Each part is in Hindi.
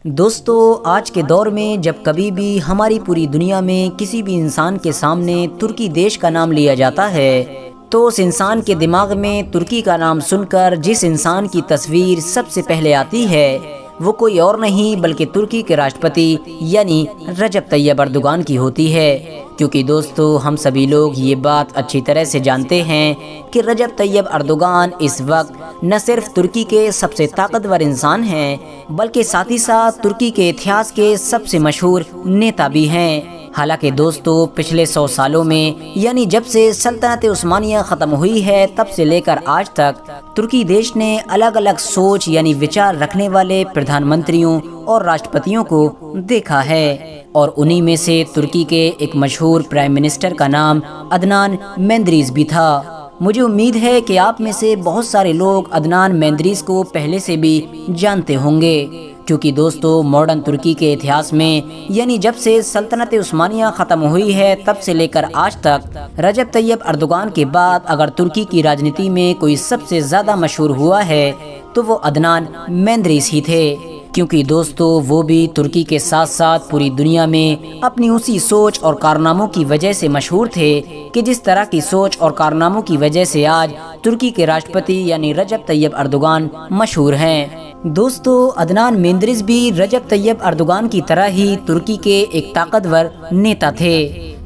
दोस्तों, आज के दौर में जब कभी भी हमारी पूरी दुनिया में किसी भी इंसान के सामने तुर्की देश का नाम लिया जाता है तो उस इंसान के दिमाग में तुर्की का नाम सुनकर जिस इंसान की तस्वीर सबसे पहले आती है वो कोई और नहीं बल्कि तुर्की के राष्ट्रपति यानी रजब तैयब अर्दोगान की होती है। क्योंकि दोस्तों, हम सभी लोग ये बात अच्छी तरह से जानते हैं कि रजब तैयब अर्दोगान इस वक्त न सिर्फ तुर्की के सबसे ताकतवर इंसान हैं बल्कि साथ ही साथ तुर्की के इतिहास के सबसे मशहूर नेता भी हैं। हालांकि दोस्तों, पिछले 100 सालों में यानी जब से सल्तनत उस्मानिया ख़त्म हुई है तब से लेकर आज तक तुर्की देश ने अलग अलग सोच यानी विचार रखने वाले प्रधानमंत्रियों और राष्ट्रपतियों को देखा है। और उन्हीं में से तुर्की के एक मशहूर प्राइम मिनिस्टर का नाम अदनान मेंदरीज भी था। मुझे उम्मीद है कि आप में से बहुत सारे लोग अदनान मेंदरीज को पहले से भी जानते होंगे, क्योंकि दोस्तों मॉडर्न तुर्की के इतिहास में यानी जब से सल्तनत उस्मानिया ख़त्म हुई है तब से लेकर आज तक रजब तैयब अर्दोगान के बाद अगर तुर्की की राजनीति में कोई सबसे ज़्यादा मशहूर हुआ है तो वो अदनान मेंदरीज ही थे। क्योंकि दोस्तों वो भी तुर्की के साथ साथ पूरी दुनिया में अपनी उसी सोच और कारनामों की वजह से मशहूर थे कि जिस तरह की सोच और कारनामों की वजह से आज तुर्की के राष्ट्रपति यानी रजब तैयब अर्दोगान मशहूर हैं। दोस्तों, अदनान मेंदरीज भी रजब तैयब अर्दोगान की तरह ही तुर्की के एक ताकतवर नेता थे।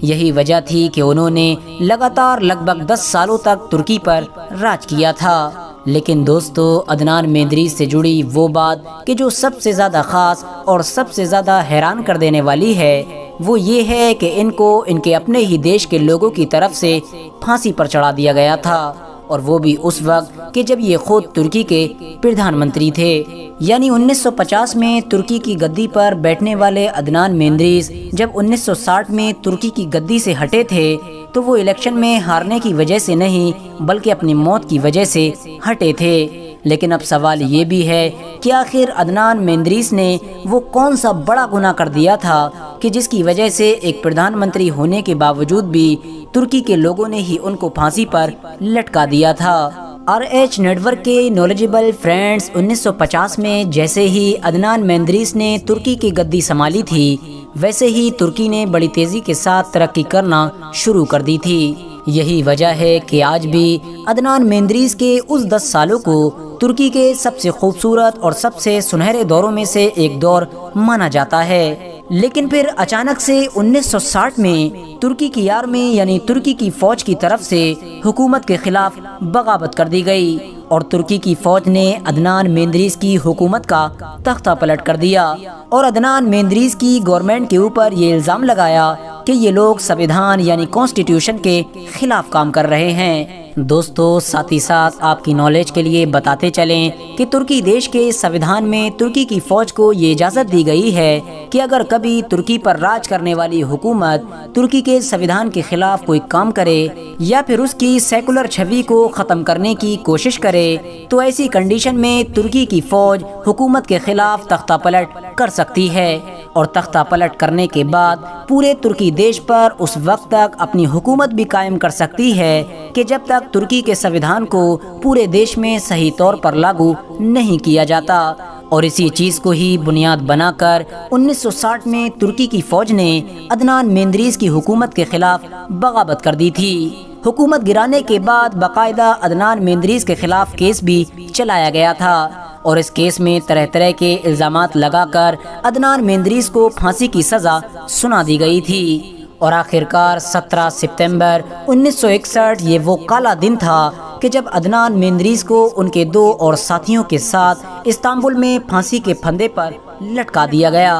यही वजह थी कि उन्होंने लगातार लगभग 10 सालों तक तुर्की पर राज किया था। लेकिन दोस्तों, अदनान मेंदरीज से जुड़ी वो बात कि जो सबसे ज़्यादा ख़ास और सबसे ज़्यादा हैरान कर देने वाली है वो ये है कि इनको इनके अपने ही देश के लोगों की तरफ से फांसी पर चढ़ा दिया गया था, और वो भी उस वक्त कि जब ये खुद तुर्की के प्रधानमंत्री थे। यानी 1950 में तुर्की की गद्दी पर बैठने वाले अदनान मेंदरीज जब 1960 में तुर्की की गद्दी से हटे थे तो वो इलेक्शन में हारने की वजह से नहीं बल्कि अपनी मौत की वजह से हटे थे। लेकिन अब सवाल ये भी है कि आखिर अदनान मेंदरीज ने वो कौन सा बड़ा गुनाह कर दिया था कि जिसकी वजह से एक प्रधानमंत्री होने के बावजूद भी तुर्की के लोगों ने ही उनको फांसी पर लटका दिया था। RH नेटवर्क के नॉलेजेबल फ्रेंड्स, 1950 में जैसे ही अदनान मेंदरीज ने तुर्की की गद्दी संभाली थी वैसे ही तुर्की ने बड़ी तेज़ी के साथ तरक्की करना शुरू कर दी थी। यही वजह है कि आज भी अदनान मेंदरीज के उस 10 सालों को तुर्की के सबसे खूबसूरत और सबसे सुनहरे दौरों में से एक दौर माना जाता है। लेकिन फिर अचानक से 1960 में तुर्की की आर्मी यानी तुर्की की फौज की तरफ से हुकूमत के खिलाफ बगावत कर दी गई और तुर्की की फौज ने अदनान मेंदरीज की हुकूमत का तख्ता पलट कर दिया और अदनान मेंदरीज की गवर्नमेंट के ऊपर ये इल्ज़ाम लगाया कि ये लोग संविधान यानी कॉन्स्टिट्यूशन के खिलाफ काम कर रहे हैं। दोस्तों, साथ ही साथ आपकी नॉलेज के लिए बताते चलें कि तुर्की देश के संविधान में तुर्की की फौज को ये इजाज़त दी गई है कि अगर कभी तुर्की पर राज करने वाली हुकूमत तुर्की के संविधान के खिलाफ कोई काम करे या फिर उसकी सेकुलर छवि को ख़त्म करने की कोशिश करे तो ऐसी कंडीशन में तुर्की की फौज हुकूमत के खिलाफ तख्ता पलट कर सकती है और तख्ता पलट करने के बाद पूरे तुर्की देश पर उस वक्त तक अपनी हुकूमत भी कायम कर सकती है कि जब तक तुर्की के संविधान को पूरे देश में सही तौर पर लागू नहीं किया जाता। और इसी चीज़ को ही बुनियाद बनाकर 1960 में तुर्की की फौज ने अदनान मेंदरीज की हुकूमत के खिलाफ बगावत कर दी थी। हुकूमत गिराने के बाद बाकायदा अदनान मेंदरीज के खिलाफ केस भी चलाया गया था और इस केस में तरह तरह के इल्ज़ामात लगाकर अदनान मेंदरीज को फांसी की सज़ा सुना दी गई थी। और आखिरकार 17 सितंबर 1961 ये वो काला दिन था कि जब अदनान मेंदरीज को उनके 2 और साथियों के साथ इस्तांबुल में फांसी के फंदे पर लटका दिया गया।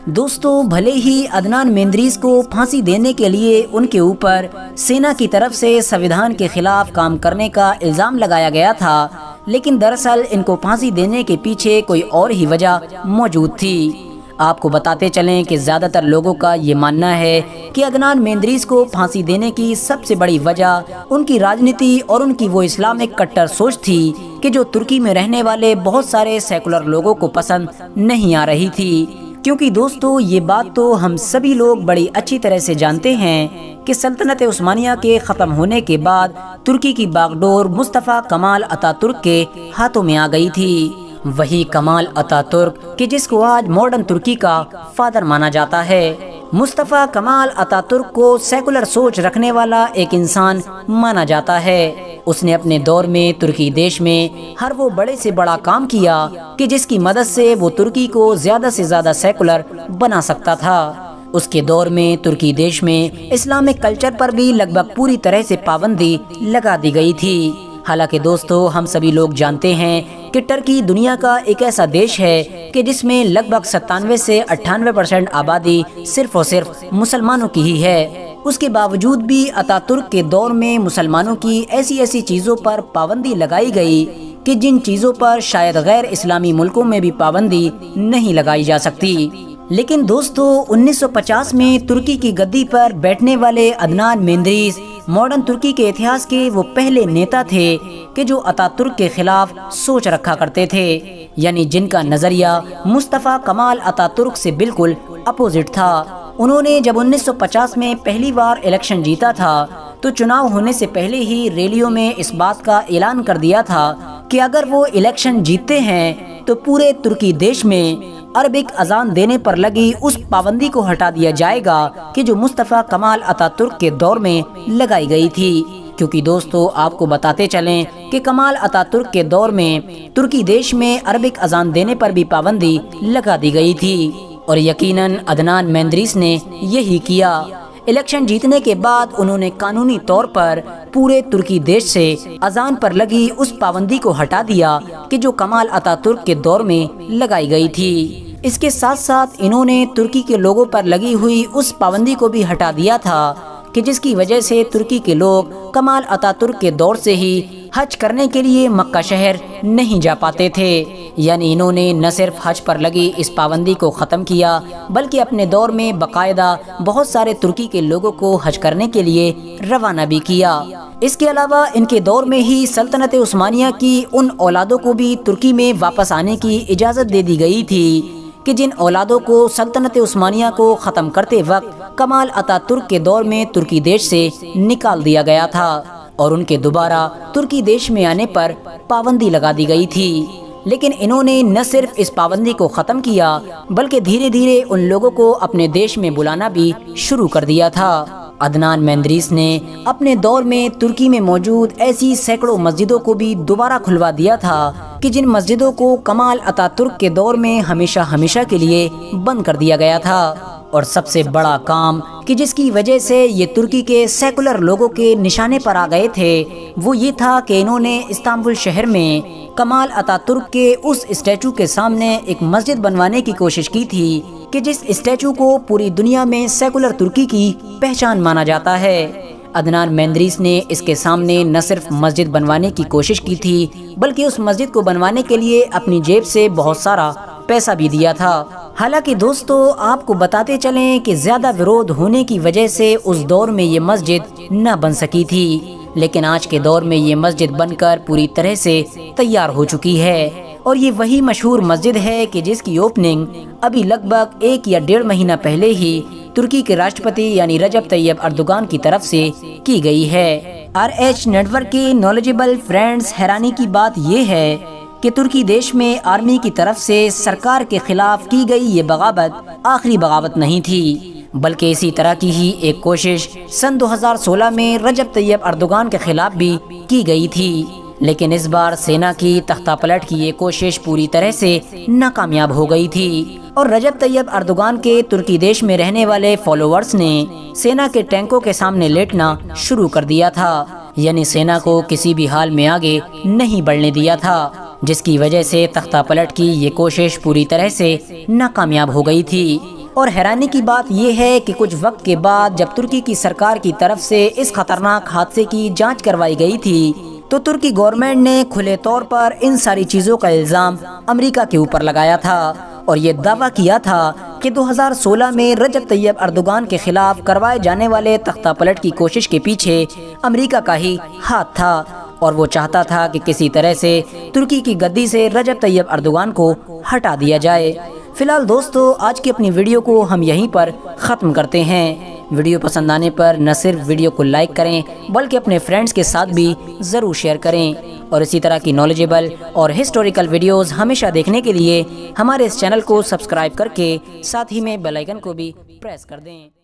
दोस्तों, भले ही अदनान मेंदरीज को फांसी देने के लिए उनके ऊपर सेना की तरफ से संविधान के खिलाफ काम करने का इल्ज़ाम लगाया गया था, लेकिन दरअसल इनको फांसी देने के पीछे कोई और ही वजह मौजूद थी। आपको बताते चलें कि ज़्यादातर लोगों का ये मानना है कि अदनान मेंदरीज को फांसी देने की सबसे बड़ी वजह उनकी राजनीति और उनकी वो इस्लामिक कट्टर सोच थी कि जो तुर्की में रहने वाले बहुत सारे सेकुलर लोगों को पसंद नहीं आ रही थी। क्योंकि दोस्तों, ये बात तो हम सभी लोग बड़ी अच्छी तरह से जानते हैं कि सल्तनत उस्मानिया के ख़त्म होने के बाद तुर्की की बागडोर मुस्तफ़ा कमाल अतातुर्क के हाथों में आ गई थी। वही कमाल अतातुर्क कि जिसको आज मॉडर्न तुर्की का फादर माना जाता है। मुस्तफ़ा कमाल अतातुर्क को सेकुलर सोच रखने वाला एक इंसान माना जाता है। उसने अपने दौर में तुर्की देश में हर वो बड़े से बड़ा काम किया कि जिसकी मदद से वो तुर्की को ज़्यादा से ज़्यादा सेकुलर बना सकता था। उसके दौर में तुर्की देश में इस्लामिक कल्चर पर भी लगभग पूरी तरह से पाबंदी लगा दी गई थी। हालांकि दोस्तों, हम सभी लोग जानते हैं कि टर्की दुनिया का एक ऐसा देश है कि जिसमें लगभग 97 से 98% आबादी सिर्फ और सिर्फ मुसलमानों की ही है। उसके बावजूद भी अतातुर्क के दौर में मुसलमानों की ऐसी ऐसी चीज़ों पर पाबंदी लगाई गई कि जिन चीज़ों पर शायद गैर इस्लामी मुल्कों में भी पाबंदी नहीं लगाई जा सकती। लेकिन दोस्तों, 1950 में तुर्की की गद्दी पर बैठने वाले अदनान मेंदरीस मॉडर्न तुर्की के इतिहास के वो पहले नेता थे कि जो अतातुर्क के खिलाफ सोच रखा करते थे, यानी जिनका नजरिया मुस्तफ़ा कमाल अतातुर्क से बिल्कुल अपोजिट था। उन्होंने जब 1950 में पहली बार इलेक्शन जीता था तो चुनाव होने से पहले ही रैलियों में इस बात का ऐलान कर दिया था कि अगर वो इलेक्शन जीतते हैं तो पूरे तुर्की देश में अरबिक अजान देने पर लगी उस पाबंदी को हटा दिया जाएगा कि जो मुस्तफ़ा कमाल अतातुर्क के दौर में लगाई गई थी। क्योंकि दोस्तों, आपको बताते चलें कि कमाल अतातुर्क के दौर में तुर्की देश में अरबिक अजान देने पर भी पाबंदी लगा दी गई थी और यकीनन अदनान मेंदरीस ने यही किया। इलेक्शन जीतने के बाद उन्होंने कानूनी तौर पर पूरे तुर्की देश से अजान पर लगी उस पाबंदी को हटा दिया कि जो कमाल अतातुर्क के दौर में लगाई गई थी। इसके साथ साथ इन्होंने तुर्की के लोगों पर लगी हुई उस पाबंदी को भी हटा दिया था कि जिसकी वजह से तुर्की के लोग कमाल अतातुर्क के दौर से ही हज करने के लिए मक्का शहर नहीं जा पाते थे। यानी इन्होंने न सिर्फ हज पर लगी इस पाबंदी को ख़त्म किया बल्कि अपने दौर में बाकायदा बहुत सारे तुर्की के लोगों को हज करने के लिए रवाना भी किया। इसके अलावा इनके दौर में ही सल्तनत उस्मानिया की उन औलादों को भी तुर्की में वापस आने की इजाज़त दे दी गई थी कि जिन औलादों को सल्तनत उस्मानिया को ख़त्म करते वक्त कमाल अतातुर्क के दौर में तुर्की देश से निकाल दिया गया था और उनके दोबारा तुर्की देश में आने पर पाबंदी लगा दी गई थी। लेकिन इन्होंने न सिर्फ इस पाबंदी को ख़त्म किया बल्कि धीरे धीरे उन लोगों को अपने देश में बुलाना भी शुरू कर दिया था। अदनान मेंदरीस ने अपने दौर में तुर्की में मौजूद ऐसी सैकड़ों मस्जिदों को भी दोबारा खुलवा दिया था कि जिन मस्जिदों को कमाल अतातुर्क के दौर में हमेशा हमेशा के लिए बंद कर दिया गया था। और सबसे बड़ा काम कि जिसकी वजह से ये तुर्की के सेकुलर लोगों के निशाने पर आ गए थे वो ये था कि इन्होंने इस्तांबुल शहर में कमाल अतातुर्क के उस स्टैचू के सामने एक मस्जिद बनवाने की कोशिश की थी कि जिस स्टैचू को पूरी दुनिया में सेकुलर तुर्की की पहचान माना जाता है। अदनान मेंदरीस ने इसके सामने न सिर्फ मस्जिद बनवाने की कोशिश की थी बल्कि उस मस्जिद को बनवाने के लिए अपनी जेब से बहुत सारा पैसा भी दिया था। हालांकि दोस्तों, आपको बताते चलें कि ज़्यादा विरोध होने की वजह से उस दौर में ये मस्जिद न बन सकी थी, लेकिन आज के दौर में ये मस्जिद बनकर पूरी तरह से तैयार हो चुकी है। और ये वही मशहूर मस्जिद है कि जिसकी ओपनिंग अभी लगभग 1 या 1.5 महीना पहले ही तुर्की के राष्ट्रपति यानी रजब तैयब अर्दोगान की तरफ से की गई है। RH नेटवर्क के नॉलेजेबल फ्रेंड्स, हैरानी की बात ये है कि तुर्की देश में आर्मी की तरफ से सरकार के खिलाफ की गई ये बगावत आखिरी बगावत नहीं थी बल्कि इसी तरह की ही एक कोशिश सन 2016 में रजब तैयब अर्दोगान के खिलाफ भी की गई थी। लेकिन इस बार सेना की तख्तापलट की ये कोशिश पूरी तरह से नाकामयाब हो गई थी और रजब तैयब अर्दोगान के तुर्की देश में रहने वाले फॉलोअर्स ने सेना के टैंकों के सामने लेटना शुरू कर दिया था। यानी सेना को किसी भी हाल में आगे नहीं बढ़ने दिया था, जिसकी वजह से तख्तापलट की ये कोशिश पूरी तरह से नाकामयाब हो गई थी। और हैरानी की बात यह है कि कुछ वक्त के बाद जब तुर्की की सरकार की तरफ से इस खतरनाक हादसे की जांच करवाई गई थी तो तुर्की गवर्नमेंट ने खुले तौर पर इन सारी चीज़ों का इल्ज़ाम अमेरिका के ऊपर लगाया था और ये दावा किया था कि 2016 में रजब तैयब अर्दोगान के खिलाफ करवाए जाने वाले तख्तापलट की कोशिश के पीछे अमेरिका का ही हाथ था और वो चाहता था कि किसी तरह से तुर्की की गद्दी से रजब तैयब अर्दोगान को हटा दिया जाए। फिलहाल दोस्तों, आज की अपनी वीडियो को हम यहीं पर ख़त्म करते हैं। वीडियो पसंद आने पर न सिर्फ वीडियो को लाइक करें बल्कि अपने फ्रेंड्स के साथ भी ज़रूर शेयर करें और इसी तरह की नॉलेजेबल और हिस्टोरिकल वीडियोस हमेशा देखने के लिए हमारे इस चैनल को सब्सक्राइब करके साथ ही में बेल आइकन को भी प्रेस कर दें।